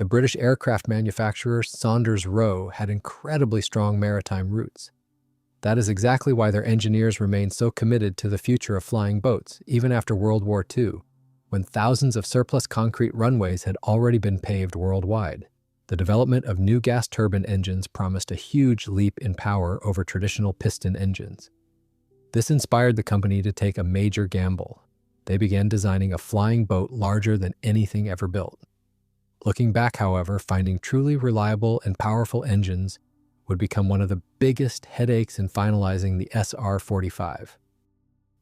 The British aircraft manufacturer Saunders-Roe had incredibly strong maritime roots. That is exactly why their engineers remained so committed to the future of flying boats, even after World War II, when thousands of surplus concrete runways had already been paved worldwide. The development of new gas turbine engines promised a huge leap in power over traditional piston engines. This inspired the company to take a major gamble. They began designing a flying boat larger than anything ever built. Looking back, however, finding truly reliable and powerful engines would become one of the biggest headaches in finalizing the SR-45.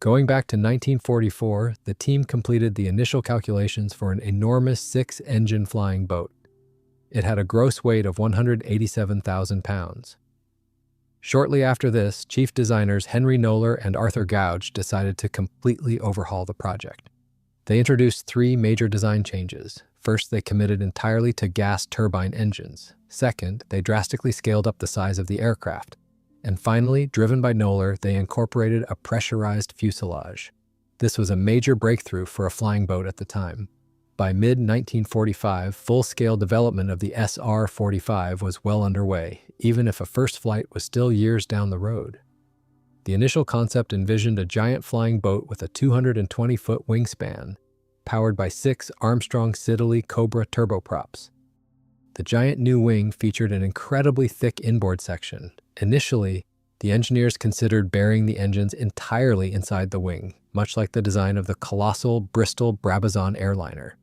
Going back to 1944, the team completed the initial calculations for an enormous 6-engine flying boat. It had a gross weight of 187,000 pounds. Shortly after this, chief designers Henry Knoller and Arthur Gouge decided to completely overhaul the project. They introduced 3 major design changes. First, they committed entirely to gas turbine engines. Second, they drastically scaled up the size of the aircraft. And finally, driven by Knoller, they incorporated a pressurized fuselage. This was a major breakthrough for a flying boat at the time. By mid-1945, full-scale development of the SR-45 was well underway, even if a first flight was still years down the road. The initial concept envisioned a giant flying boat with a 220-foot wingspan, powered by 6 Armstrong Siddeley Cobra turboprops. The giant new wing featured an incredibly thick inboard section. Initially, the engineers considered burying the engines entirely inside the wing, much like the design of the colossal Bristol Brabazon airliner.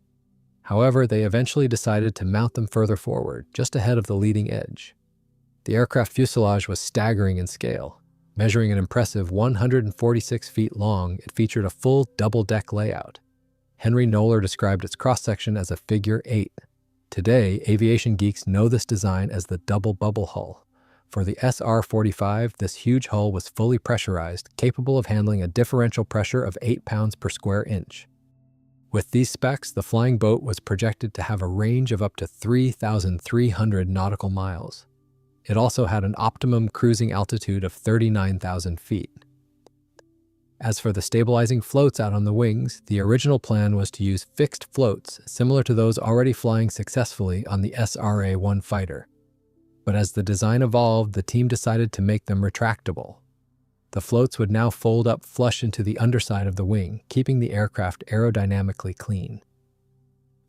However, they eventually decided to mount them further forward, just ahead of the leading edge. The aircraft fuselage was staggering in scale. Measuring an impressive 146 feet long, it featured a full double-deck layout. Henry Knoller described its cross-section as a figure 8. Today, aviation geeks know this design as the double bubble hull. For the SR-45, this huge hull was fully pressurized, capable of handling a differential pressure of 8 pounds per square inch. With these specs, the flying boat was projected to have a range of up to 3,300 nautical miles. It also had an optimum cruising altitude of 39,000 feet. As for the stabilizing floats out on the wings, the original plan was to use fixed floats similar to those already flying successfully on the SRA-1 fighter. But as the design evolved, the team decided to make them retractable. The floats would now fold up flush into the underside of the wing, keeping the aircraft aerodynamically clean.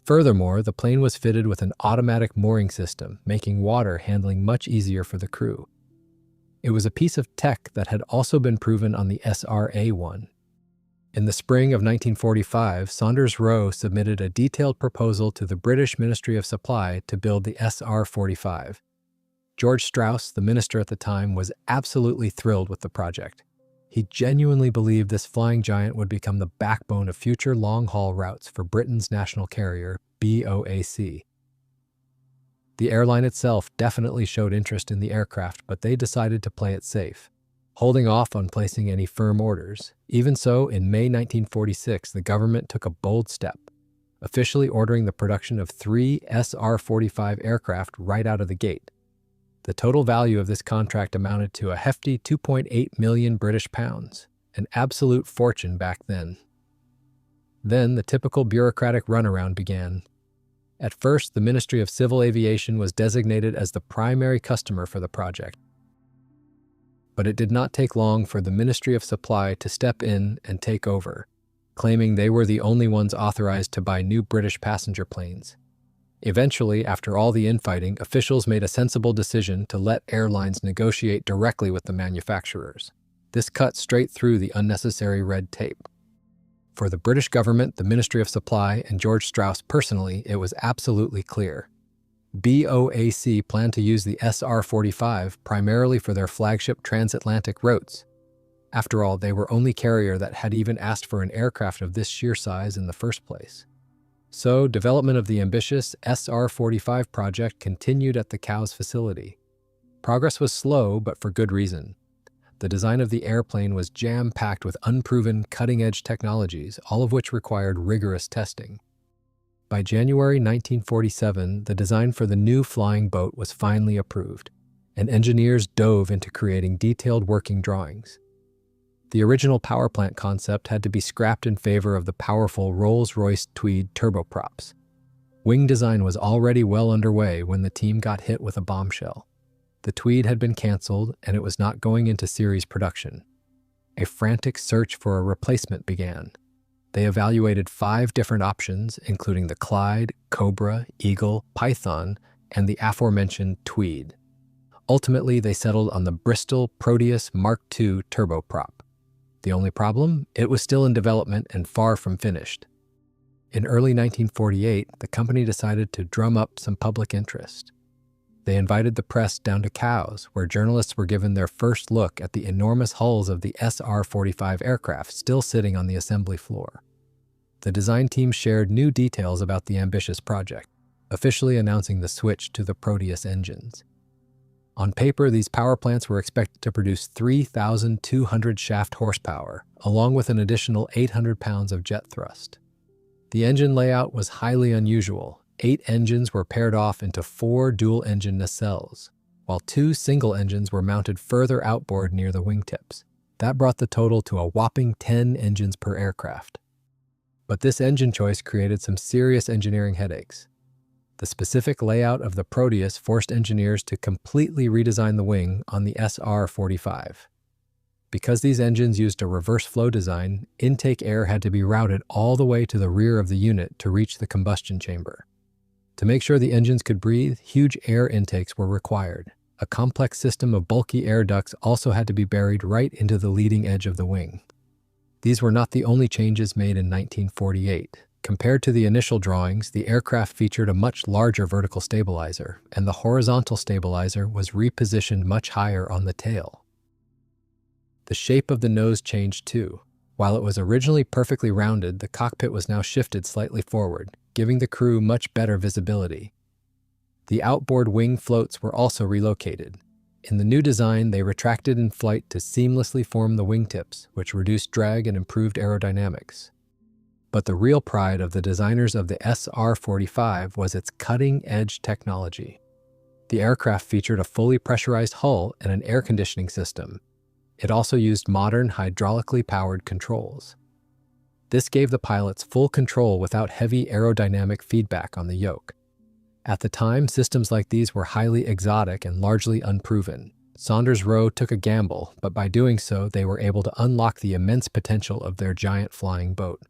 Furthermore, the plane was fitted with an automatic mooring system, making water handling much easier for the crew. It was a piece of tech that had also been proven on the SRA-1. In the spring of 1945, Saunders-Roe submitted a detailed proposal to the British Ministry of Supply to build the SR-45. George Strauss, the minister at the time, was absolutely thrilled with the project. He genuinely believed this flying giant would become the backbone of future long-haul routes for Britain's national carrier, BOAC. The airline itself definitely showed interest in the aircraft, but they decided to play it safe, holding off on placing any firm orders. Even so, in May 1946, the government took a bold step, officially ordering the production of 3 SR-45 aircraft right out of the gate. The total value of this contract amounted to a hefty 2.8 million British pounds, an absolute fortune back then. Then the typical bureaucratic runaround began. At first, the Ministry of Civil Aviation was designated as the primary customer for the project. But it did not take long for the Ministry of Supply to step in and take over, claiming they were the only ones authorized to buy new British passenger planes. Eventually, after all the infighting, officials made a sensible decision to let airlines negotiate directly with the manufacturers. This cut straight through the unnecessary red tape. For the British government, the Ministry of Supply, and George Strauss personally, it was absolutely clear. BOAC planned to use the SR-45 primarily for their flagship transatlantic routes. After all, they were only carrier that had even asked for an aircraft of this sheer size in the first place. So, development of the ambitious SR-45 project continued at the Cowes facility. Progress was slow, but for good reason. The design of the airplane was jam-packed with unproven, cutting-edge technologies, all of which required rigorous testing. By January 1947, the design for the new flying boat was finally approved, and engineers dove into creating detailed working drawings. The original power plant concept had to be scrapped in favor of the powerful Rolls-Royce Tweed turboprops. Wing design was already well underway when the team got hit with a bombshell. The Tweed had been canceled and it was not going into series production. A frantic search for a replacement began. They evaluated 5 different options, including the Clyde, Cobra, Eagle, Python, and the aforementioned Tweed. Ultimately, they settled on the Bristol Proteus Mark II turboprop. The only problem? It was still in development and far from finished. In early 1948, the company decided to drum up some public interest. They invited the press down to Cowes, where journalists were given their first look at the enormous hulls of the SR-45 aircraft still sitting on the assembly floor. The design team shared new details about the ambitious project, officially announcing the switch to the Proteus engines. On paper, these power plants were expected to produce 3,200 shaft horsepower, along with an additional 800 pounds of jet thrust. The engine layout was highly unusual. 8 engines were paired off into 4 dual-engine nacelles, while 2 single engines were mounted further outboard near the wingtips. That brought the total to a whopping 10 engines per aircraft. But this engine choice created some serious engineering headaches. The specific layout of the Proteus forced engineers to completely redesign the wing on the SR-45. Because these engines used a reverse flow design, intake air had to be routed all the way to the rear of the unit to reach the combustion chamber. To make sure the engines could breathe, huge air intakes were required. A complex system of bulky air ducts also had to be buried right into the leading edge of the wing. These were not the only changes made in 1948. Compared to the initial drawings, the aircraft featured a much larger vertical stabilizer, and the horizontal stabilizer was repositioned much higher on the tail. The shape of the nose changed too. While it was originally perfectly rounded, the cockpit was now shifted slightly forward, giving the crew much better visibility. The outboard wing floats were also relocated. In the new design, they retracted in flight to seamlessly form the wingtips, which reduced drag and improved aerodynamics. But the real pride of the designers of the SR-45 was its cutting-edge technology. The aircraft featured a fully pressurized hull and an air conditioning system. It also used modern hydraulically powered controls. This gave the pilots full control without heavy aerodynamic feedback on the yoke. At the time, systems like these were highly exotic and largely unproven. Saunders-Roe took a gamble, but by doing so, they were able to unlock the immense potential of their giant flying boat.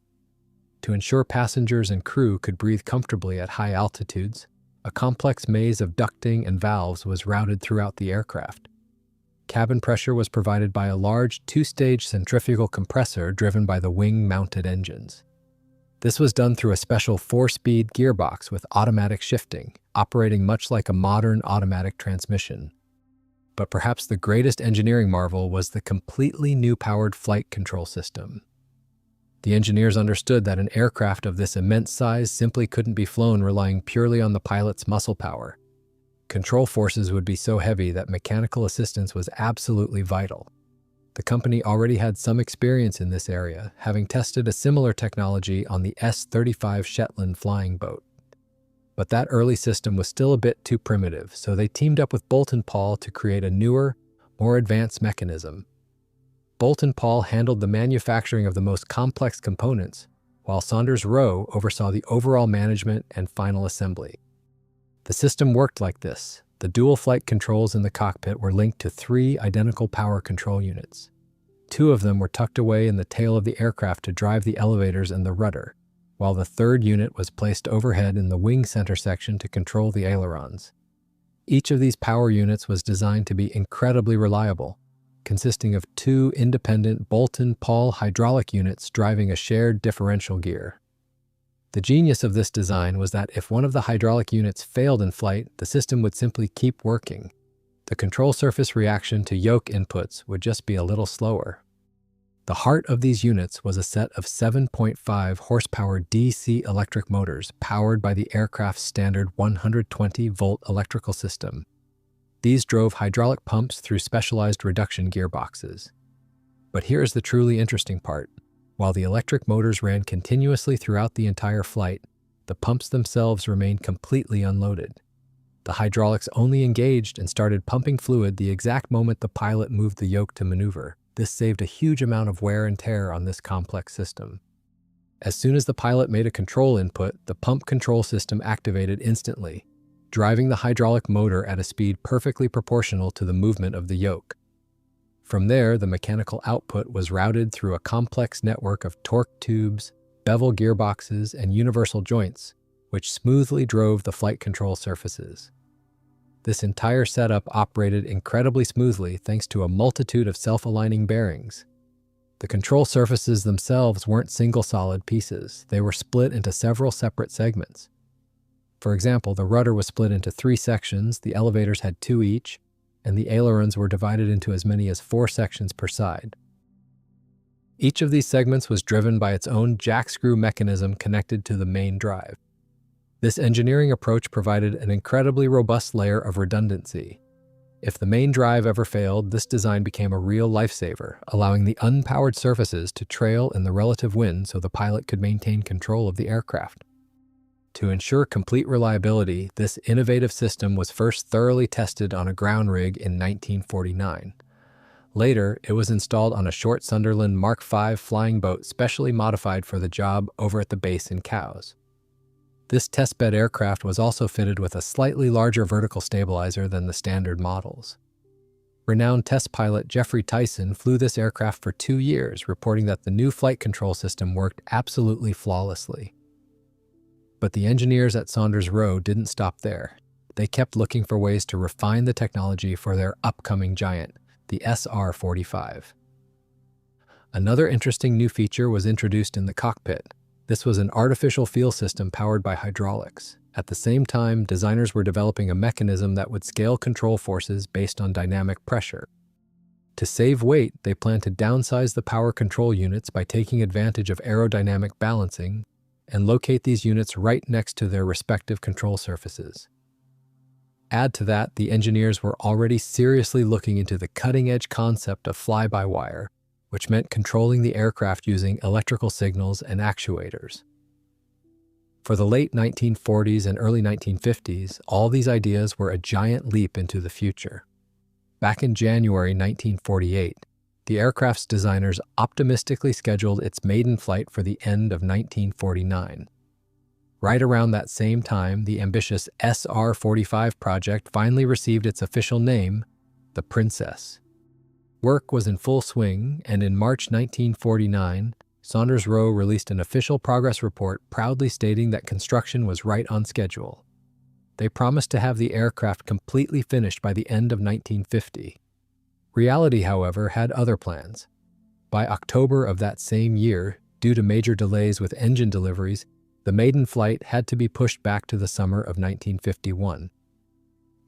To ensure passengers and crew could breathe comfortably at high altitudes, a complex maze of ducting and valves was routed throughout the aircraft. Cabin pressure was provided by a large 2-stage centrifugal compressor driven by the wing-mounted engines. This was done through a special 4-speed gearbox with automatic shifting, operating much like a modern automatic transmission. But perhaps the greatest engineering marvel was the completely new powered flight control system. The engineers understood that an aircraft of this immense size simply couldn't be flown relying purely on the pilot's muscle power. Control forces would be so heavy that mechanical assistance was absolutely vital. The company already had some experience in this area, having tested a similar technology on the S-35 Shetland flying boat. But that early system was still a bit too primitive, so they teamed up with Bolt & Paul to create a newer, more advanced mechanism. Bolt & Paul handled the manufacturing of the most complex components, while Saunders-Roe oversaw the overall management and final assembly. The system worked like this. The dual flight controls in the cockpit were linked to 3 identical power control units. 2 of them were tucked away in the tail of the aircraft to drive the elevators and the rudder, while the 3rd unit was placed overhead in the wing center section to control the ailerons. Each of these power units was designed to be incredibly reliable, consisting of 2 independent Bolt & Paul hydraulic units driving a shared differential gear. The genius of this design was that if one of the hydraulic units failed in flight, the system would simply keep working. The control surface reaction to yoke inputs would just be a little slower. The heart of these units was a set of 7.5 horsepower DC electric motors powered by the aircraft's standard 120-volt electrical system. These drove hydraulic pumps through specialized reduction gearboxes. But here's the truly interesting part. While the electric motors ran continuously throughout the entire flight, the pumps themselves remained completely unloaded. The hydraulics only engaged and started pumping fluid the exact moment the pilot moved the yoke to maneuver. This saved a huge amount of wear and tear on this complex system. As soon as the pilot made a control input, the pump control system activated instantly, driving the hydraulic motor at a speed perfectly proportional to the movement of the yoke. From there, the mechanical output was routed through a complex network of torque tubes, bevel gearboxes, and universal joints, which smoothly drove the flight control surfaces. This entire setup operated incredibly smoothly thanks to a multitude of self-aligning bearings. The control surfaces themselves weren't single solid pieces. They were split into several separate segments. For example, the rudder was split into 3 sections, the elevators had 2 each, and the ailerons were divided into as many as 4 sections per side. Each of these segments was driven by its own jack-screw mechanism connected to the main drive. This engineering approach provided an incredibly robust layer of redundancy. If the main drive ever failed, this design became a real lifesaver, allowing the unpowered surfaces to trail in the relative wind so the pilot could maintain control of the aircraft. To ensure complete reliability, this innovative system was first thoroughly tested on a ground rig in 1949. Later, it was installed on a short Sunderland Mark V flying boat specially modified for the job over at the base in Cowes. This testbed aircraft was also fitted with a slightly larger vertical stabilizer than the standard models. Renowned test pilot Jeffrey Tyson flew this aircraft for 2 years, reporting that the new flight control system worked absolutely flawlessly. But the engineers at Saunders-Roe didn't stop there. They kept looking for ways to refine the technology for their upcoming giant, the SR-45. Another interesting new feature was introduced in the cockpit. This was an artificial feel system powered by hydraulics. At the same time, designers were developing a mechanism that would scale control forces based on dynamic pressure. To save weight, they planned to downsize the power control units by taking advantage of aerodynamic balancing and locate these units right next to their respective control surfaces. Add to that, the engineers were already seriously looking into the cutting-edge concept of fly-by-wire, which meant controlling the aircraft using electrical signals and actuators. For the late 1940s and early 1950s, all these ideas were a giant leap into the future. Back in January 1948, the aircraft's designers optimistically scheduled its maiden flight for the end of 1949. Right around that same time, the ambitious SR-45 project finally received its official name, the Princess. Work was in full swing, and in March 1949, Saunders-Roe released an official progress report proudly stating that construction was right on schedule. They promised to have the aircraft completely finished by the end of 1950. Reality, however, had other plans. By October of that same year, due to major delays with engine deliveries, the maiden flight had to be pushed back to the summer of 1951.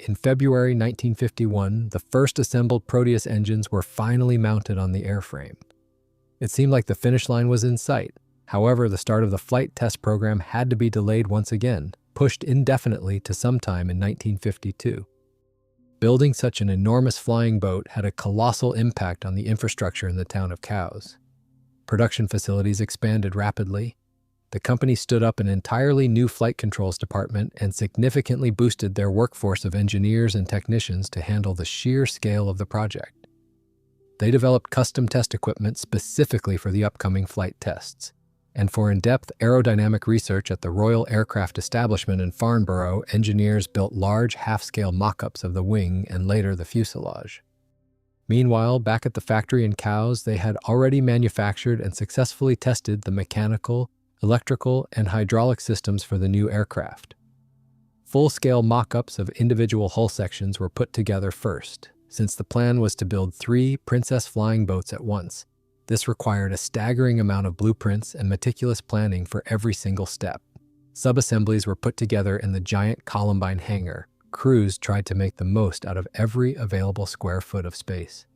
In February 1951, the first assembled Proteus engines were finally mounted on the airframe. It seemed like the finish line was in sight. However, the start of the flight test program had to be delayed once again, pushed indefinitely to sometime in 1952. Building such an enormous flying boat had a colossal impact on the infrastructure in the town of Cowes. Production facilities expanded rapidly. The company stood up an entirely new flight controls department and significantly boosted their workforce of engineers and technicians to handle the sheer scale of the project. They developed custom test equipment specifically for the upcoming flight tests, and for in-depth aerodynamic research at the Royal Aircraft Establishment in Farnborough, engineers built large half-scale mock-ups of the wing and later the fuselage. Meanwhile, back at the factory in Cowes, they had already manufactured and successfully tested the mechanical, electrical, and hydraulic systems for the new aircraft. Full-scale mock-ups of individual hull sections were put together first, since the plan was to build 3 Princess flying boats at once. This required a staggering amount of blueprints and meticulous planning for every single step. Subassemblies were put together in the giant Columbine hangar. Crews tried to make the most out of every available square foot of space.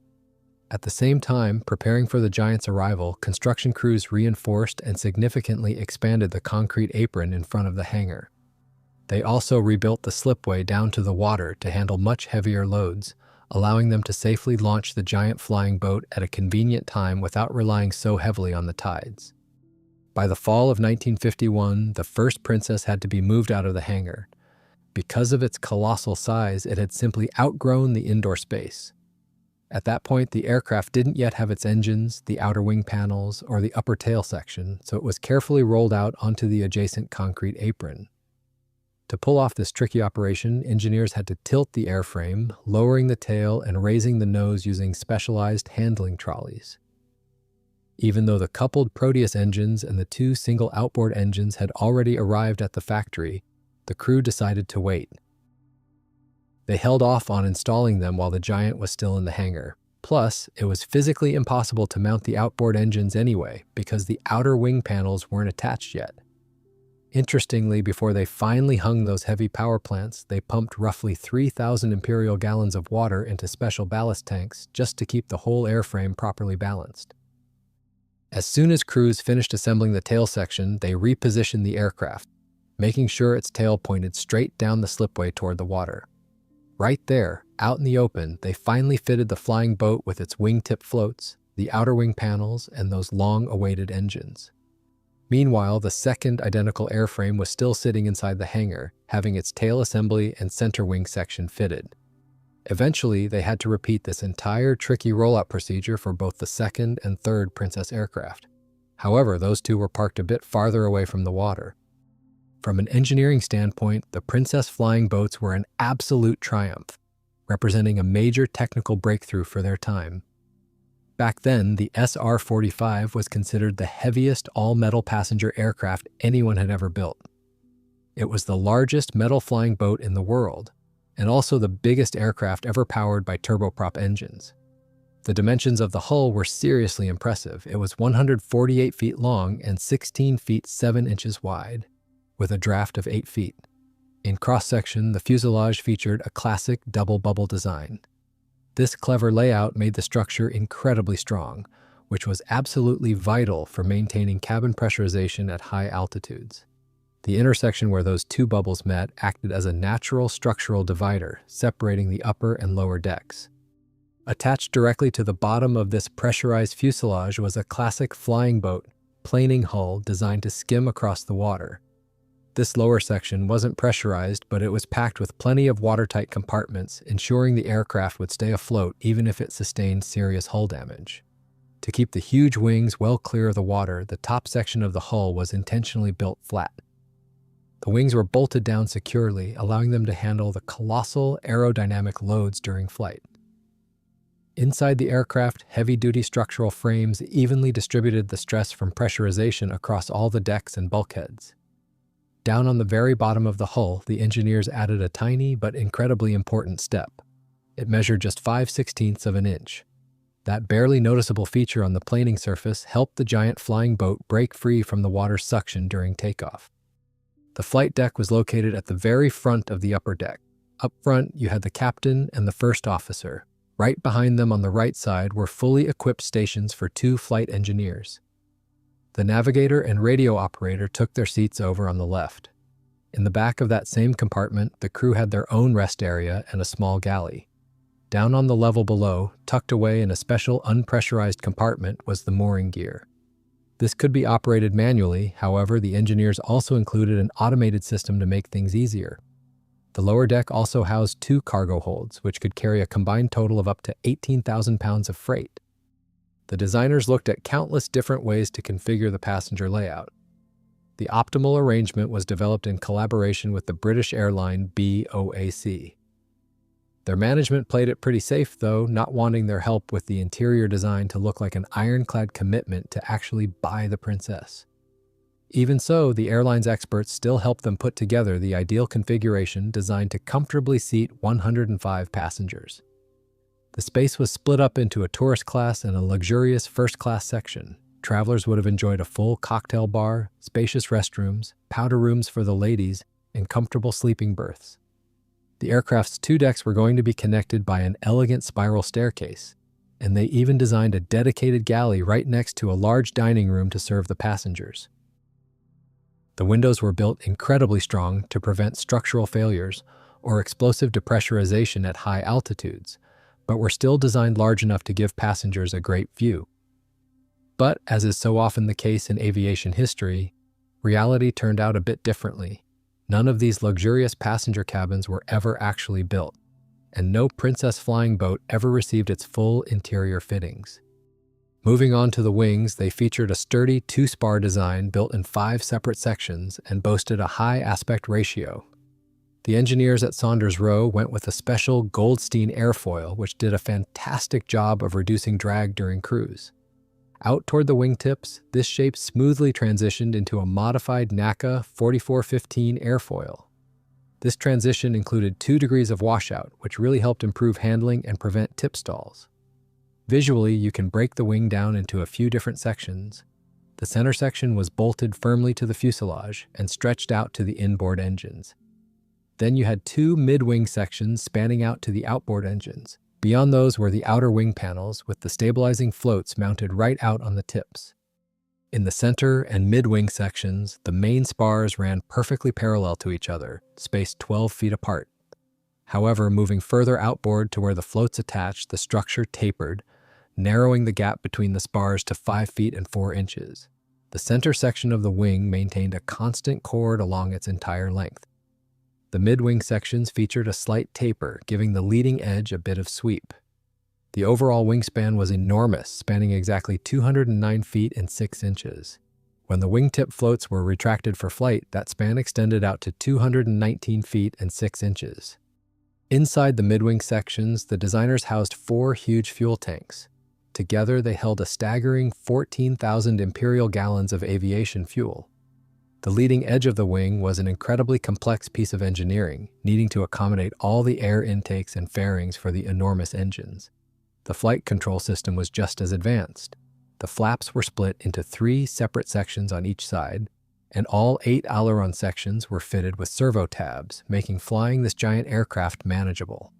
At the same time, preparing for the giant's arrival, construction crews reinforced and significantly expanded the concrete apron in front of the hangar. They also rebuilt the slipway down to the water to handle much heavier loads, allowing them to safely launch the giant flying boat at a convenient time without relying so heavily on the tides. By the fall of 1951, the first Princess had to be moved out of the hangar. Because of its colossal size, it had simply outgrown the indoor space. At that point, the aircraft didn't yet have its engines, the outer wing panels, or the upper tail section, so it was carefully rolled out onto the adjacent concrete apron. To pull off this tricky operation, engineers had to tilt the airframe, lowering the tail and raising the nose using specialized handling trolleys. Even though the coupled Proteus engines and the two single outboard engines had already arrived at the factory, the crew decided to wait. They held off on installing them while the Giant was still in the hangar. Plus, it was physically impossible to mount the outboard engines anyway because the outer wing panels weren't attached yet. Interestingly, before they finally hung those heavy power plants, they pumped roughly 3,000 imperial gallons of water into special ballast tanks just to keep the whole airframe properly balanced. As soon as crews finished assembling the tail section, they repositioned the aircraft, making sure its tail pointed straight down the slipway toward the water. Right there, out in the open, they finally fitted the flying boat with its wingtip floats, the outer wing panels, and those long-awaited engines. Meanwhile, the second identical airframe was still sitting inside the hangar, having its tail assembly and center wing section fitted. Eventually, they had to repeat this entire tricky rollout procedure for both the second and third Princess aircraft. However, those two were parked a bit farther away from the water. From an engineering standpoint, the Princess flying boats were an absolute triumph, representing a major technical breakthrough for their time. Back then, the SR-45 was considered the heaviest all-metal passenger aircraft anyone had ever built. It was the largest metal flying boat in the world, and also the biggest aircraft ever powered by turboprop engines. The dimensions of the hull were seriously impressive. It was 148 feet long and 16 feet 7 inches wide, with a draft of 8 feet. In cross-section, the fuselage featured a classic double bubble design. This clever layout made the structure incredibly strong, which was absolutely vital for maintaining cabin pressurization at high altitudes. The intersection where those two bubbles met acted as a natural structural divider, separating the upper and lower decks. Attached directly to the bottom of this pressurized fuselage was a classic flying boat, planing hull designed to skim across the water. This lower section wasn't pressurized, but it was packed with plenty of watertight compartments, ensuring the aircraft would stay afloat even if it sustained serious hull damage. To keep the huge wings well clear of the water, the top section of the hull was intentionally built flat. The wings were bolted down securely, allowing them to handle the colossal aerodynamic loads during flight. Inside the aircraft, heavy-duty structural frames evenly distributed the stress from pressurization across all the decks and bulkheads. Down on the very bottom of the hull, the engineers added a tiny but incredibly important step. It measured just 5/16 of an inch. That barely noticeable feature on the planing surface helped the giant flying boat break free from the water's suction during takeoff. The flight deck was located at the very front of the upper deck. Up front, you had the captain and the first officer. Right behind them on the right side were fully equipped stations for 2 flight engineers. The navigator and radio operator took their seats over on the left. In the back of that same compartment, the crew had their own rest area and a small galley. Down on the level below, tucked away in a special unpressurized compartment, was the mooring gear. This could be operated manually, however, the engineers also included an automated system to make things easier. The lower deck also housed 2 cargo holds, which could carry a combined total of up to 18,000 pounds of freight. The designers looked at countless different ways to configure the passenger layout. The optimal arrangement was developed in collaboration with the British airline BOAC. Their management played it pretty safe, though, not wanting their help with the interior design to look like an ironclad commitment to actually buy the Princess. Even so, the airline's experts still helped them put together the ideal configuration designed to comfortably seat 105 passengers. The space was split up into a tourist class and a luxurious first-class section. Travelers would have enjoyed a full cocktail bar, spacious restrooms, powder rooms for the ladies, and comfortable sleeping berths. The aircraft's 2 decks were going to be connected by an elegant spiral staircase, and they even designed a dedicated galley right next to a large dining room to serve the passengers. The windows were built incredibly strong to prevent structural failures or explosive depressurization at high altitudes, but were still designed large enough to give passengers a great view. But, as is so often the case in aviation history, reality turned out a bit differently. None of these luxurious passenger cabins were ever actually built. and no Princess flying boat ever received its full interior fittings. Moving on to the wings, they featured a sturdy two-spar design built in 5 separate sections and boasted a high aspect ratio. The engineers at Saunders-Roe went with a special Goldstein airfoil, which did a fantastic job of reducing drag during cruise. Out toward the wingtips, this shape smoothly transitioned into a modified NACA 4415 airfoil. This transition included 2 degrees of washout, which really helped improve handling and prevent tip stalls. Visually, you can break the wing down into a few different sections. The center section was bolted firmly to the fuselage and stretched out to the inboard engines. Then you had 2 mid-wing sections spanning out to the outboard engines. Beyond those were the outer wing panels with the stabilizing floats mounted right out on the tips. In the center and mid-wing sections, the main spars ran perfectly parallel to each other, spaced 12 feet apart. However, moving further outboard to where the floats attached, the structure tapered, narrowing the gap between the spars to 5 feet and 4 inches. The center section of the wing maintained a constant chord along its entire length. The mid-wing sections featured a slight taper, giving the leading edge a bit of sweep. The overall wingspan was enormous, spanning exactly 209 feet and 6 inches. When the wingtip floats were retracted for flight, that span extended out to 219 feet and 6 inches. Inside the mid-wing sections, the designers housed 4 huge fuel tanks. Together, they held a staggering 14,000 imperial gallons of aviation fuel. The leading edge of the wing was an incredibly complex piece of engineering, needing to accommodate all the air intakes and fairings for the enormous engines. The flight control system was just as advanced. The flaps were split into 3 separate sections on each side, and all 8 aileron sections were fitted with servo tabs, making flying this giant aircraft manageable.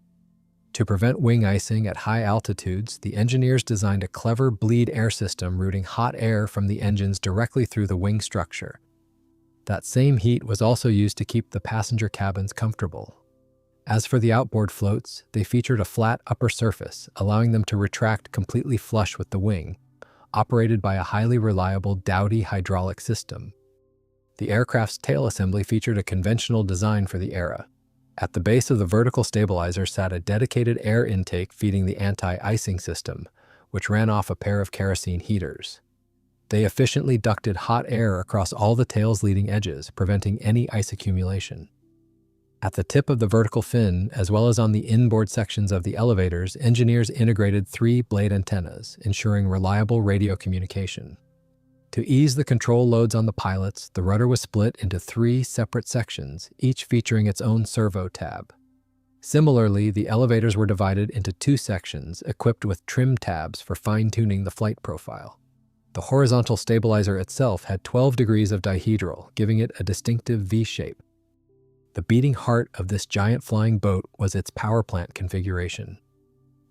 To prevent wing icing at high altitudes, the engineers designed a clever bleed air system routing hot air from the engines directly through the wing structure. That same heat was also used to keep the passenger cabins comfortable. As for the outboard floats, they featured a flat upper surface, allowing them to retract completely flush with the wing, operated by a highly reliable Dowty hydraulic system. The aircraft's tail assembly featured a conventional design for the era. At the base of the vertical stabilizer sat a dedicated air intake feeding the anti-icing system, which ran off a pair of kerosene heaters. They efficiently ducted hot air across all the tail's leading edges, preventing any ice accumulation. At the tip of the vertical fin, as well as on the inboard sections of the elevators, engineers integrated 3 blade antennas, ensuring reliable radio communication. To ease the control loads on the pilots, the rudder was split into 3 separate sections, each featuring its own servo tab. Similarly, the elevators were divided into 2 sections, equipped with trim tabs for fine-tuning the flight profile. The horizontal stabilizer itself had 12 degrees of dihedral, giving it a distinctive V-shape. The beating heart of this giant flying boat was its power plant configuration.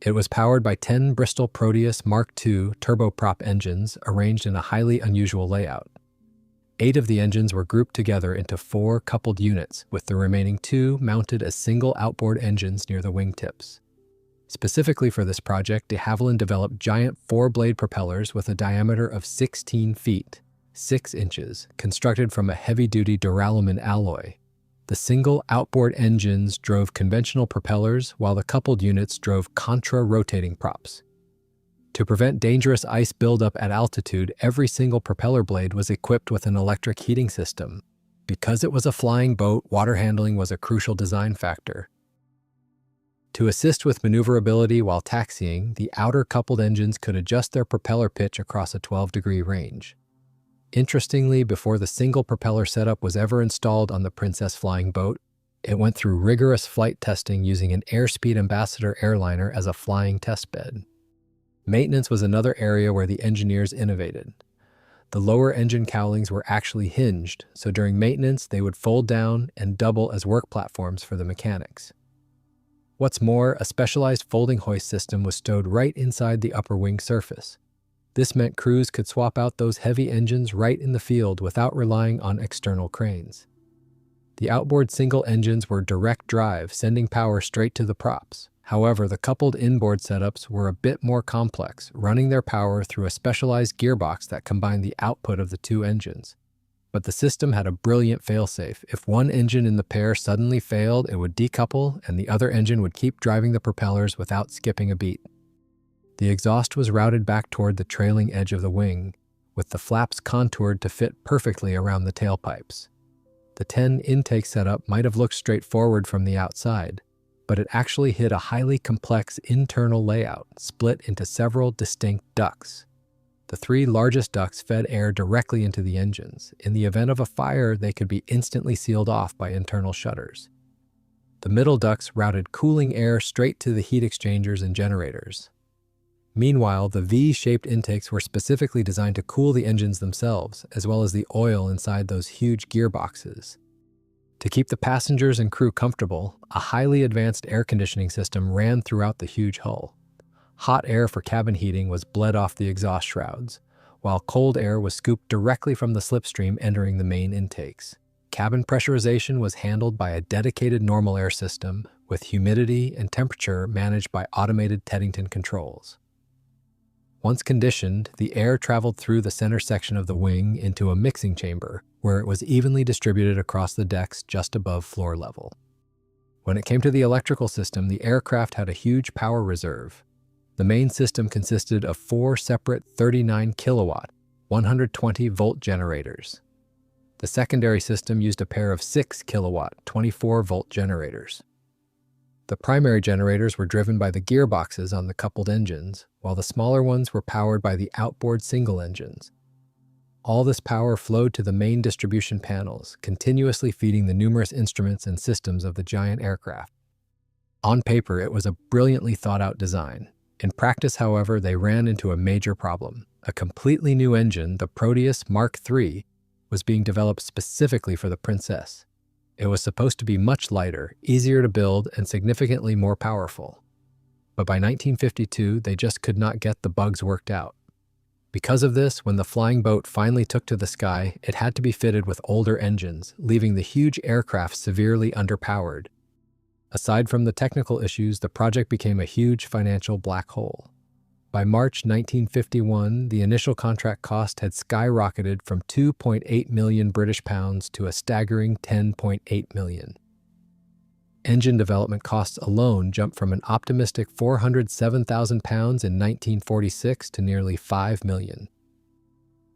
It was powered by 10 Bristol Proteus Mark II turboprop engines arranged in a highly unusual layout. 8 of the engines were grouped together into 4 coupled units, with the remaining 2 mounted as single outboard engines near the wingtips. Specifically for this project, de Havilland developed giant 4-blade propellers with a diameter of 16 feet, 6 inches, constructed from a heavy-duty duralumin alloy. The single outboard engines drove conventional propellers, while the coupled units drove contra-rotating props. To prevent dangerous ice buildup at altitude, every single propeller blade was equipped with an electric heating system. Because it was a flying boat, water handling was a crucial design factor. To assist with maneuverability while taxiing, the outer coupled engines could adjust their propeller pitch across a 12-degree range. Interestingly, before the single propeller setup was ever installed on the Princess flying boat, it went through rigorous flight testing using an Airspeed Ambassador airliner as a flying testbed. Maintenance was another area where the engineers innovated. The lower engine cowlings were actually hinged, so during maintenance they would fold down and double as work platforms for the mechanics. What's more, a specialized folding hoist system was stowed right inside the upper wing surface. This meant crews could swap out those heavy engines right in the field without relying on external cranes. The outboard single engines were direct drive, sending power straight to the props. However, the coupled inboard setups were a bit more complex, running their power through a specialized gearbox that combined the output of the 2 engines. But the system had a brilliant failsafe. If one engine in the pair suddenly failed, it would decouple and the other engine would keep driving the propellers without skipping a beat. The exhaust was routed back toward the trailing edge of the wing, with the flaps contoured to fit perfectly around the tailpipes. The 10 intake setup might have looked straightforward from the outside, but it actually hid a highly complex internal layout split into several distinct ducts. The 3 largest ducts fed air directly into the engines. In the event of a fire, they could be instantly sealed off by internal shutters. The middle ducts routed cooling air straight to the heat exchangers and generators. Meanwhile, the V-shaped intakes were specifically designed to cool the engines themselves, as well as the oil inside those huge gearboxes. To keep the passengers and crew comfortable, a highly advanced air conditioning system ran throughout the huge hull. Hot air for cabin heating was bled off the exhaust shrouds, while cold air was scooped directly from the slipstream entering the main intakes. Cabin pressurization was handled by a dedicated normal air system, with humidity and temperature managed by automated Teddington controls. Once conditioned, the air traveled through the center section of the wing into a mixing chamber, where it was evenly distributed across the decks just above floor level. When it came to the electrical system, the aircraft had a huge power reserve. The main system consisted of 4 separate 39 kilowatt, 120 volt generators. The secondary system used a pair of 6 kilowatt, 24 volt generators. The primary generators were driven by the gearboxes on the coupled engines, while the smaller ones were powered by the outboard single engines. All this power flowed to the main distribution panels, continuously feeding the numerous instruments and systems of the giant aircraft. On paper, it was a brilliantly thought-out design. In practice, however, they ran into a major problem. A completely new engine, the Proteus Mark III, was being developed specifically for the Princess. It was supposed to be much lighter, easier to build, and significantly more powerful. But by 1952, they just could not get the bugs worked out. Because of this, when the flying boat finally took to the sky, it had to be fitted with older engines, leaving the huge aircraft severely underpowered. Aside from the technical issues, the project became a huge financial black hole. By March 1951, the initial contract cost had skyrocketed from 2.8 million British pounds to a staggering 10.8 million. Engine development costs alone jumped from an optimistic £407,000 in 1946 to nearly $5 million.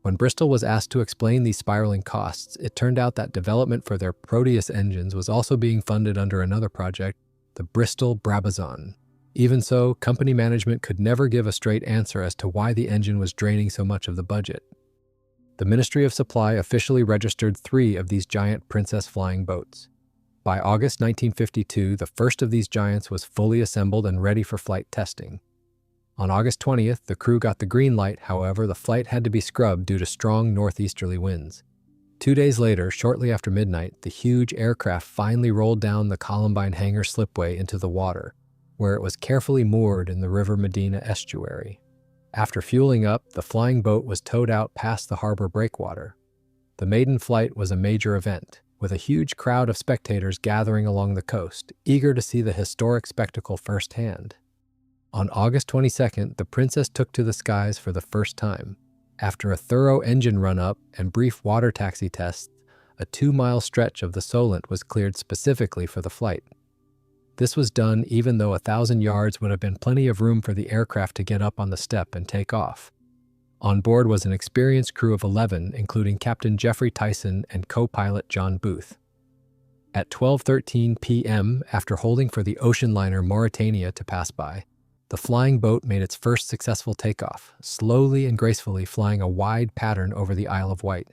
When Bristol was asked to explain these spiraling costs, it turned out that development for their Proteus engines was also being funded under another project, the Bristol Brabazon. Even so, company management could never give a straight answer as to why the engine was draining so much of the budget. The Ministry of Supply officially registered 3 of these giant Princess flying boats. By August 1952, the first of these giants was fully assembled and ready for flight testing. On August 20th, the crew got the green light. However, the flight had to be scrubbed due to strong northeasterly winds. 2 days later, shortly after midnight, the huge aircraft finally rolled down the Columbine hangar slipway into the water, where it was carefully moored in the River Medina estuary. After fueling up, the flying boat was towed out past the harbor breakwater. The maiden flight was a major event, with a huge crowd of spectators gathering along the coast, eager to see the historic spectacle firsthand. On August 22nd, the Princess took to the skies for the first time. After a thorough engine run-up and brief water taxi tests, a 2-mile stretch of the Solent was cleared specifically for the flight. This was done even though 1,000 yards would have been plenty of room for the aircraft to get up on the step and take off. On board was an experienced crew of 11, including Captain Jeffrey Tyson and co-pilot John Booth. At 12:13 p.m., after holding for the ocean liner Mauritania to pass by, the flying boat made its first successful takeoff, slowly and gracefully flying a wide pattern over the Isle of Wight.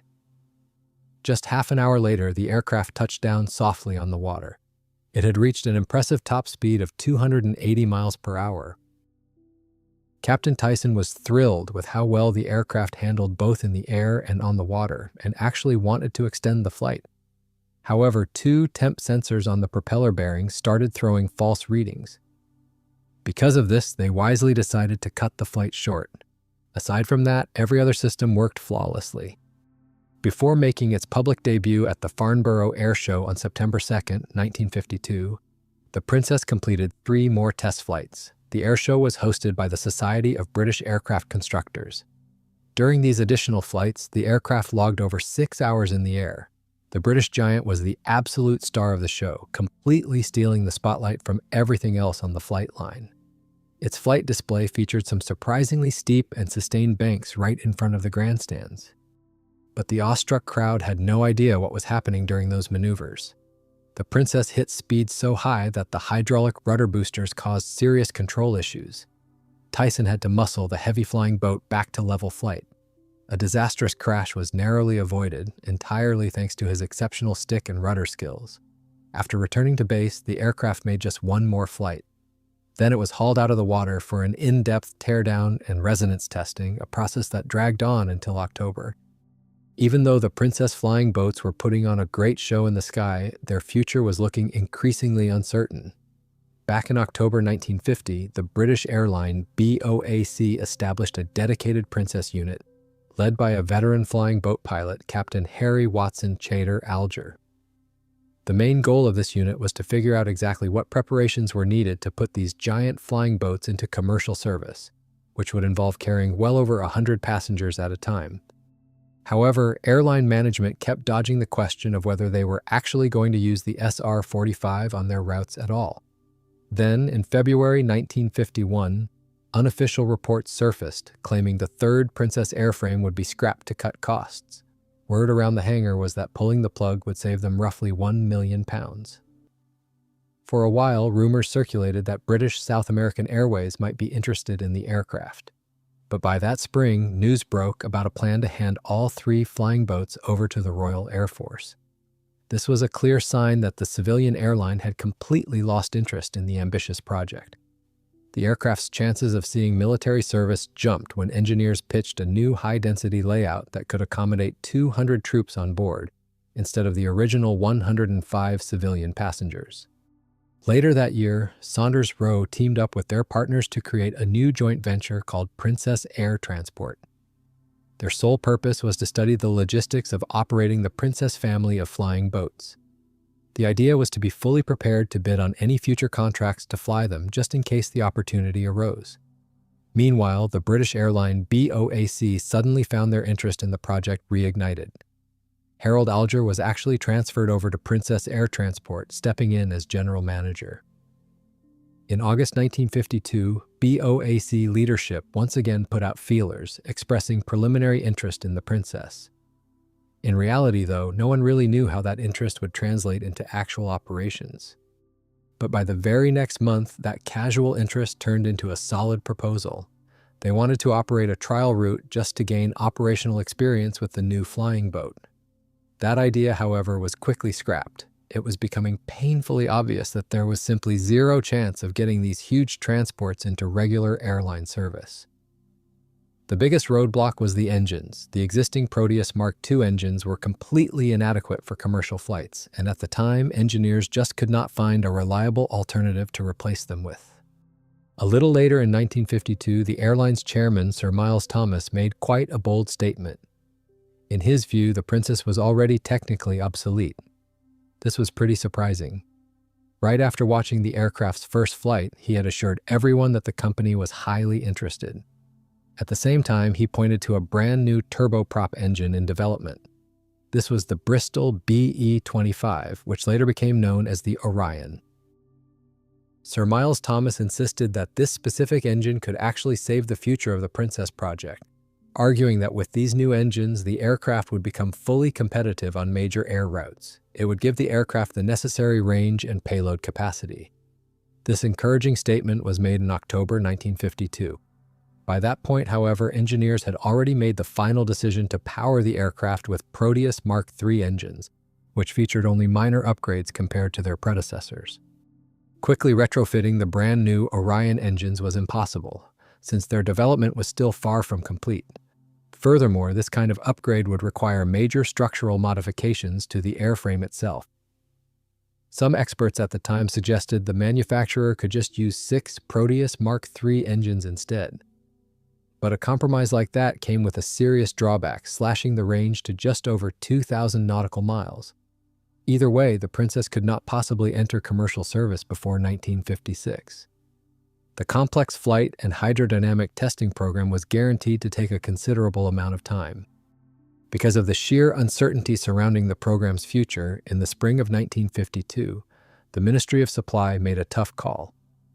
Just half an hour later, the aircraft touched down softly on the water. It had reached an impressive top speed of 280 miles per hour. Captain Tyson was thrilled with how well the aircraft handled both in the air and on the water, and actually wanted to extend the flight. However, 2 temp sensors on the propeller bearings started throwing false readings. Because of this, they wisely decided to cut the flight short. Aside from that, every other system worked flawlessly. Before making its public debut at the Farnborough Air Show on September 2, 1952, the Princess completed 3 more test flights. The air show was hosted by the Society of British Aircraft Constructors. During these additional flights, the aircraft logged over 6 hours in the air. The British giant was the absolute star of the show, completely stealing the spotlight from everything else on the flight line. Its flight display featured some surprisingly steep and sustained banks right in front of the grandstands. But the awestruck crowd had no idea what was happening during those maneuvers. The Princess hit speeds so high that the hydraulic rudder boosters caused serious control issues. Tyson had to muscle the heavy-flying boat back to level flight. A disastrous crash was narrowly avoided, entirely thanks to his exceptional stick and rudder skills. After returning to base, the aircraft made just one more flight. Then it was hauled out of the water for an in-depth teardown and resonance testing, a process that dragged on until October. Even though the Princess flying boats were putting on a great show in the sky, their future was looking increasingly uncertain. Back in October 1950, the British airline BOAC established a dedicated Princess unit, led by a veteran flying boat pilot, Captain Harry Watson Chater Alger. The main goal of this unit was to figure out exactly what preparations were needed to put these giant flying boats into commercial service, which would involve carrying well over 100 passengers at a time. However, airline management kept dodging the question of whether they were actually going to use the SR-45 on their routes at all. Then, in February 1951, unofficial reports surfaced claiming the third Princess airframe would be scrapped to cut costs. Word around the hangar was that pulling the plug would save them roughly £1 million. For a while, rumors circulated that British South American Airways might be interested in the aircraft. But by that spring, news broke about a plan to hand all 3 flying boats over to the Royal Air Force. This was a clear sign that the civilian airline had completely lost interest in the ambitious project. The aircraft's chances of seeing military service jumped when engineers pitched a new high-density layout that could accommodate 200 troops on board, instead of the original 105 civilian passengers. Later that year, Saunders-Roe teamed up with their partners to create a new joint venture called Princess Air Transport. Their sole purpose was to study the logistics of operating the Princess family of flying boats. The idea was to be fully prepared to bid on any future contracts to fly them just in case the opportunity arose. Meanwhile, the British airline BOAC suddenly found their interest in the project reignited. Harold Alger was actually transferred over to Princess Air Transport, stepping in as general manager. In August 1952, BOAC leadership once again put out feelers, expressing preliminary interest in the Princess. In reality, though, no one really knew how that interest would translate into actual operations. But by the very next month, that casual interest turned into a solid proposal. They wanted to operate a trial route just to gain operational experience with the new flying boat. That idea, however, was quickly scrapped. It was becoming painfully obvious that there was simply zero chance of getting these huge transports into regular airline service. The biggest roadblock was the engines. The existing Proteus Mark II engines were completely inadequate for commercial flights, and at the time, engineers just could not find a reliable alternative to replace them with. A little later in 1952, the airline's chairman, Sir Miles Thomas, made quite a bold statement. In his view, the Princess was already technically obsolete. This was pretty surprising. Right after watching the aircraft's first flight, he had assured everyone that the company was highly interested. At the same time, he pointed to a brand new turboprop engine in development. This was the Bristol BE-25, which later became known as the Orion. Sir Miles Thomas insisted that this specific engine could actually save the future of the Princess project, arguing that with these new engines, the aircraft would become fully competitive on major air routes. It would give the aircraft the necessary range and payload capacity. This encouraging statement was made in October 1952. By that point, however, engineers had already made the final decision to power the aircraft with Proteus Mark III engines, which featured only minor upgrades compared to their predecessors. Quickly retrofitting the brand new Orion engines was impossible, since their development was still far from complete. Furthermore, this kind of upgrade would require major structural modifications to the airframe itself. Some experts at the time suggested the manufacturer could just use 6 Proteus Mark III engines instead. But a compromise like that came with a serious drawback, slashing the range to just over 2,000 nautical miles. Either way, the Princess could not possibly enter commercial service before 1956. The complex flight and hydrodynamic testing program was guaranteed to take a considerable amount of time. Because of the sheer uncertainty surrounding the program's future, in the spring of 1952, the Ministry of Supply made a tough call.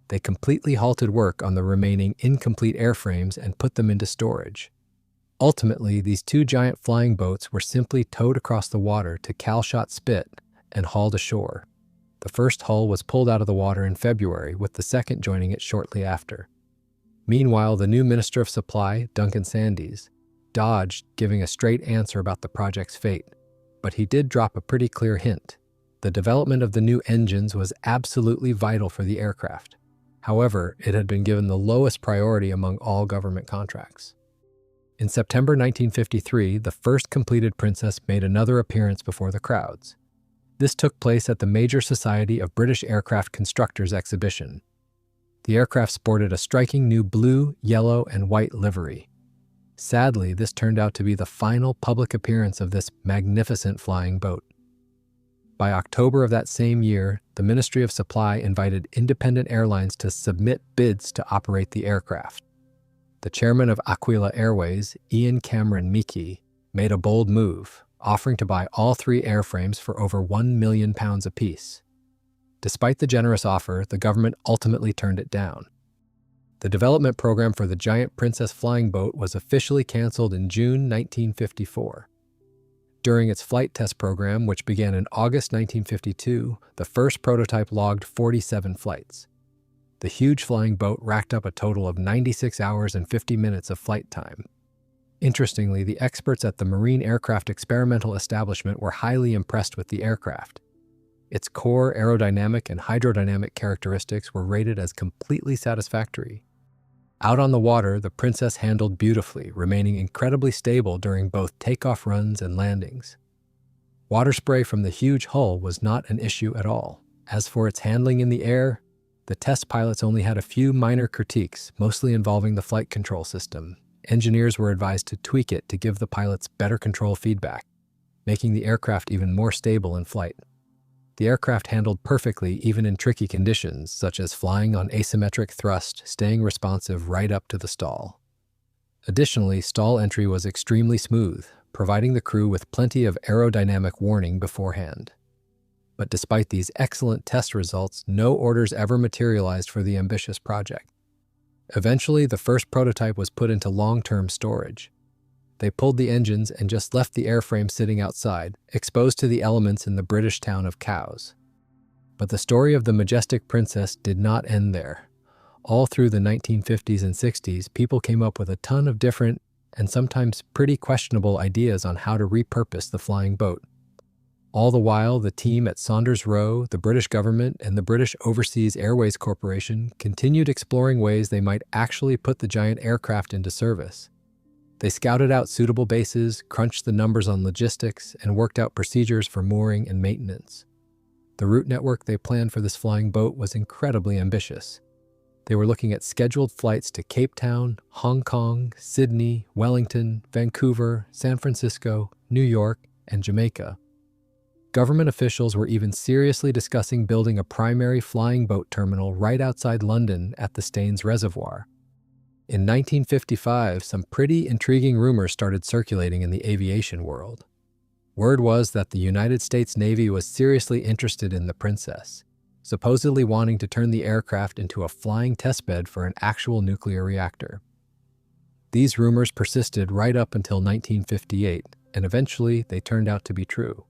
They completely halted work on the remaining incomplete airframes and put them into storage. Ultimately, these two giant flying boats were simply towed across the water to Calshot Spit and hauled ashore. The first hull was pulled out of the water in February, with the second joining it shortly after. Meanwhile, the new Minister of Supply, Duncan Sandys, dodged giving a straight answer about the project's fate, but he did drop a pretty clear hint. The development of the new engines was absolutely vital for the aircraft. However, it had been given the lowest priority among all government contracts. In September 1953, the first completed Princess made another appearance before the crowds. This took place at the Major Society of British Aircraft Constructors exhibition. The aircraft sported a striking new blue, yellow, and white livery. Sadly, this turned out to be the final public appearance of this magnificent flying boat. By October of that same year, the Ministry of Supply invited independent airlines to submit bids to operate the aircraft. The chairman of Aquila Airways, Ian Cameron Meeke, made a bold move, offering to buy all three airframes for over £1 million apiece. Despite the generous offer, the government ultimately turned it down. The development program for the giant Princess flying boat was officially canceled in June 1954. During its flight test program, which began in August 1952, the first prototype logged 47 flights. The huge flying boat racked up a total of 96 hours and 50 minutes of flight time. Interestingly, the experts at the Marine Aircraft Experimental Establishment were highly impressed with the aircraft. Its core aerodynamic and hydrodynamic characteristics were rated as completely satisfactory. Out on the water, the Princess handled beautifully, remaining incredibly stable during both takeoff runs and landings. Water spray from the huge hull was not an issue at all. As for its handling in the air, the test pilots only had a few minor critiques, mostly involving the flight control system. Engineers were advised to tweak it to give the pilots better control feedback, making the aircraft even more stable in flight. The aircraft handled perfectly even in tricky conditions, such as flying on asymmetric thrust, staying responsive right up to the stall. Additionally, stall entry was extremely smooth, providing the crew with plenty of aerodynamic warning beforehand. But despite these excellent test results, no orders ever materialized for the ambitious project. Eventually, the first prototype was put into long-term storage. They pulled the engines and just left the airframe sitting outside, exposed to the elements in the British town of Cowes. But the story of the majestic Princess did not end there. All through the 1950s and 60s, people came up with a ton of different and sometimes pretty questionable ideas on how to repurpose the flying boat. All the while, the team at Saunders-Roe, the British government, and the British Overseas Airways Corporation continued exploring ways they might actually put the giant aircraft into service. They scouted out suitable bases, crunched the numbers on logistics, and worked out procedures for mooring and maintenance. The route network they planned for this flying boat was incredibly ambitious. They were looking at scheduled flights to Cape Town, Hong Kong, Sydney, Wellington, Vancouver, San Francisco, New York, and Jamaica. Government officials were even seriously discussing building a primary flying boat terminal right outside London at the Staines Reservoir. In 1955, some pretty intriguing rumors started circulating in the aviation world. Word was that the United States Navy was seriously interested in the Princess, supposedly wanting to turn the aircraft into a flying testbed for an actual nuclear reactor. These rumors persisted right up until 1958, and eventually they turned out to be true.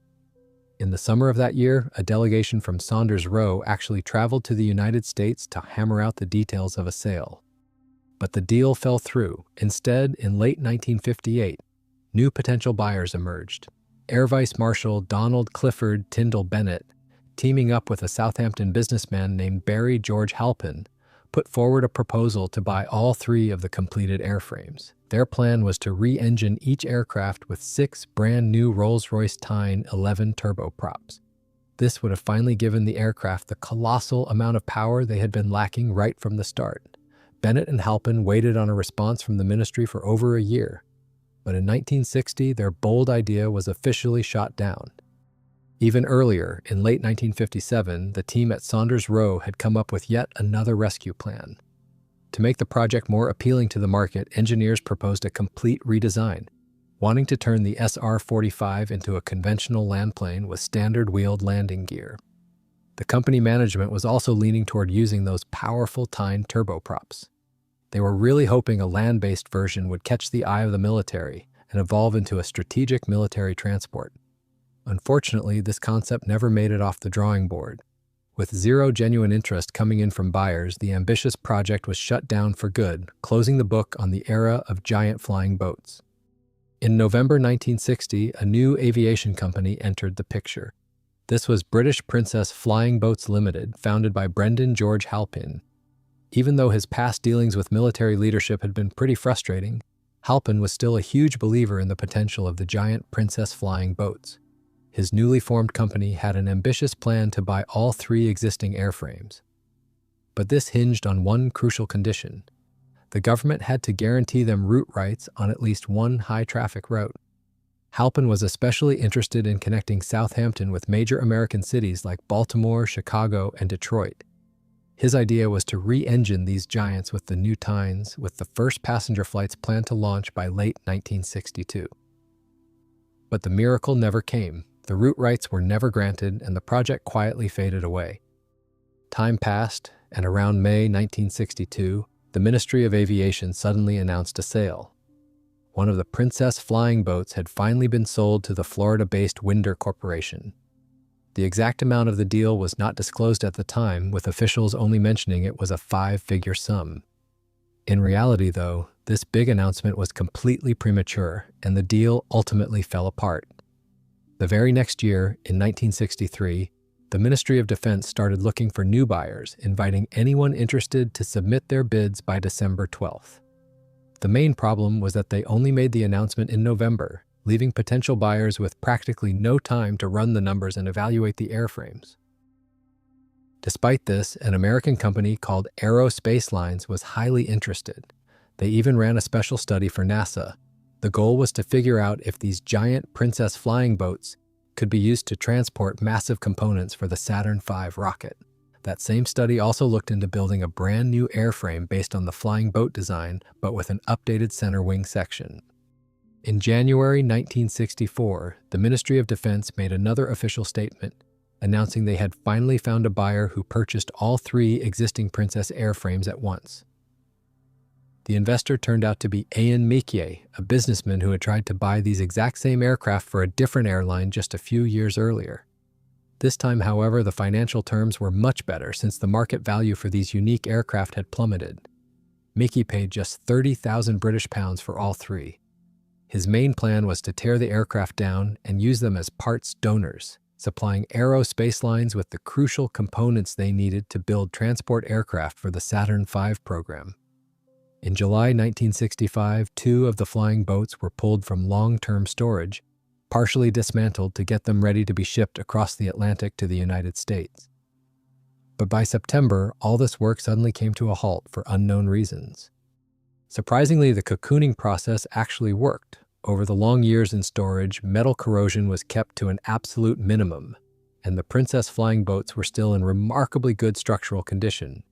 In the summer of that year, a delegation from Saunders-Roe actually traveled to the United States to hammer out the details of a sale. But the deal fell through. Instead, in late 1958, new potential buyers emerged. Air Vice Marshal Donald Clifford Tyndall Bennett, teaming up with a Southampton businessman named Barry George Halpin, put forward a proposal to buy all three of the completed airframes. Their plan was to re-engine each aircraft with 6 brand new Rolls-Royce Tyne 11 turboprops. This would have finally given the aircraft the colossal amount of power they had been lacking right from the start. Bennett and Halpin waited on a response from the ministry for over a year, but in 1960, their bold idea was officially shot down. Even earlier, in late 1957, the team at Saunders-Roe had come up with yet another rescue plan. To make the project more appealing to the market, engineers proposed a complete redesign, wanting to turn the SR-45 into a conventional land plane with standard wheeled landing gear. The company management was also leaning toward using those powerful Tyne turboprops. They were really hoping a land-based version would catch the eye of the military and evolve into a strategic military transport. Unfortunately, this concept never made it off the drawing board. With zero genuine interest coming in from buyers, the ambitious project was shut down for good, closing the book on the era of giant flying boats. In November 1960, a new aviation company entered the picture. This was British Princess Flying Boats Limited, founded by Brendan George Halpin. Even though his past dealings with military leadership had been pretty frustrating, Halpin was still a huge believer in the potential of the giant Princess flying boats. His newly formed company had an ambitious plan to buy all 3 existing airframes. But this hinged on one crucial condition. The government had to guarantee them route rights on at least one high-traffic route. Halpin was especially interested in connecting Southampton with major American cities like Baltimore, Chicago, and Detroit. His idea was to re-engine these giants with the new Tynes, with the first passenger flights planned to launch by late 1962. But the miracle never came. The route rights were never granted, and the project quietly faded away. Time passed, and around May 1962, the Ministry of Aviation suddenly announced a sale. One of the Princess flying boats had finally been sold to the Florida-based Winder Corporation. The exact amount of the deal was not disclosed at the time, with officials only mentioning it was a 5-figure sum. In reality, though, this big announcement was completely premature, and the deal ultimately fell apart. The very next year, in 1963, the Ministry of Defense started looking for new buyers, inviting anyone interested to submit their bids by December 12th. The main problem was that they only made the announcement in November, leaving potential buyers with practically no time to run the numbers and evaluate the airframes. Despite this, an American company called Aerospace Lines was highly interested. They even ran a special study for NASA. The goal was to figure out if these giant Princess flying boats could be used to transport massive components for the Saturn V rocket. That same study also looked into building a brand new airframe based on the flying boat design, but with an updated center wing section. In January 1964, the Ministry of Defense made another official statement, announcing they had finally found a buyer who purchased all 3 existing Princess airframes at once. The investor turned out to be Ian Mekier, a businessman who had tried to buy these exact same aircraft for a different airline just a few years earlier. This time, however, the financial terms were much better since the market value for these unique aircraft had plummeted. Mekier paid just 30,000 British pounds for all 3. His main plan was to tear the aircraft down and use them as parts donors, supplying Aerospace Lines with the crucial components they needed to build transport aircraft for the Saturn V program. In July 1965, 2 of the flying boats were pulled from long-term storage, partially dismantled to get them ready to be shipped across the Atlantic to the United States. But by September, all this work suddenly came to a halt for unknown reasons. Surprisingly, the cocooning process actually worked. Over the long years in storage, metal corrosion was kept to an absolute minimum, and the Princess flying boats were still in remarkably good structural condition.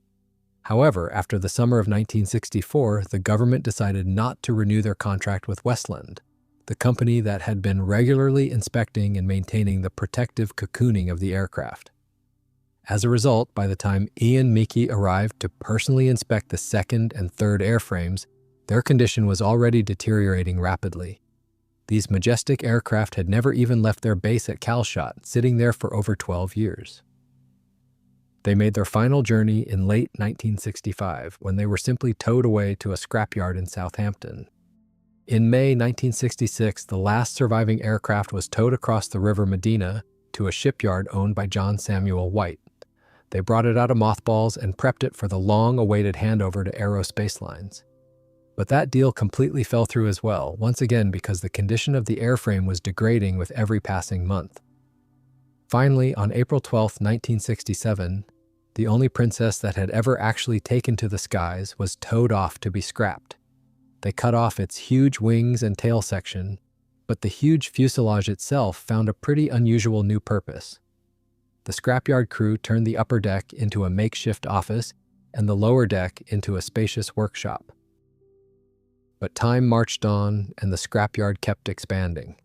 However, after the summer of 1964, the government decided not to renew their contract with Westland, the company that had been regularly inspecting and maintaining the protective cocooning of the aircraft. As a result, by the time Ian Mekier arrived to personally inspect the 2nd and 3rd airframes, their condition was already deteriorating rapidly. These majestic aircraft had never even left their base at Calshot, sitting there for over 12 years. They made their final journey in late 1965, when they were simply towed away to a scrapyard in Southampton. In May 1966, the last surviving aircraft was towed across the River Medina to a shipyard owned by John Samuel White. They brought it out of mothballs and prepped it for the long-awaited handover to Aerospace Lines. But that deal completely fell through as well, once again because the condition of the airframe was degrading with every passing month. Finally, on April 12, 1967, the only Princess that had ever actually taken to the skies was towed off to be scrapped. They cut off its huge wings and tail section, but the huge fuselage itself found a pretty unusual new purpose. The scrapyard crew turned the upper deck into a makeshift office, and the lower deck into a spacious workshop. But time marched on, and the scrapyard kept expanding.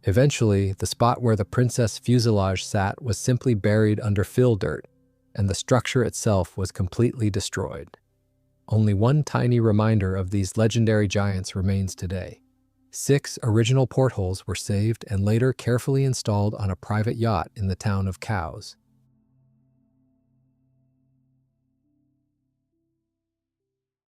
Eventually, the spot where the Princess fuselage sat was simply buried under fill dirt, and the structure itself was completely destroyed. Only one tiny reminder of these legendary giants remains today. 6 original portholes were saved and later carefully installed on a private yacht in the town of Cowes.